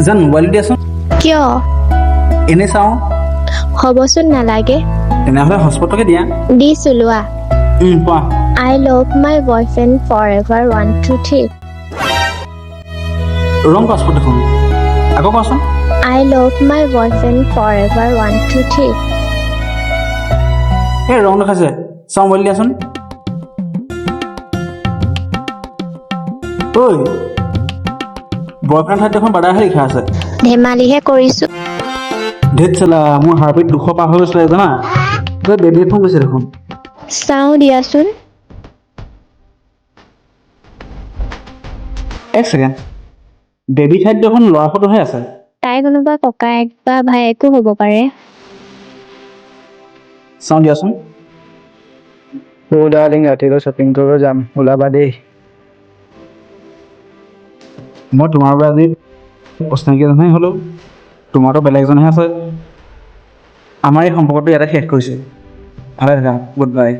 জান মোবাইল দিয়াচোন কিয় এনে চাওঁ হ'বচোন নালাগে তেনেহ'লে হটস্পটকে দিয়া দিছোঁ লোৱা কোৱা I love my boyfriend forever 1 2 3 ৰং পাছপৰ্ট দেখোন আকৌ কোৱাচোন I love my boyfriend forever 1 2 3 এই ৰং দেখাইছে চাওঁ মোবাইল দিয়াচোন ঐ বয়ফ্ৰেণ্ড ঠাইত দেখোন বাদাহে লিখা আছে ধেমালিহে কৰিছোঁ ধেত চালা মোৰ হাৰ্টবিট 200 পাৰ হৈ গৈছিলে জানা তই বেবী ফোন গৈছে দেখোন চাওঁ দিয়াচোন এক ছেকেণ্ড বেবী ঠাইত দেখোন ল'ৰা ফটোহে আছে তাই কোনোবা ককায়েক বা ভায়েকো হ'ব পাৰে চাওঁ দিয়াচোন ডাৰ্লিং ৰাতিলৈ শ্বপিং কৰিব যাম ওলাবা দেই মই তোমাৰ পৰা আজি অচিনাকি এজনহে হ'লেও তোমাৰতো বেলেগ এজনহে আছে আমাৰ এই সম্পৰ্কটো ইয়াতে শেষ কৰিছে ভালে থাকা গুড বাই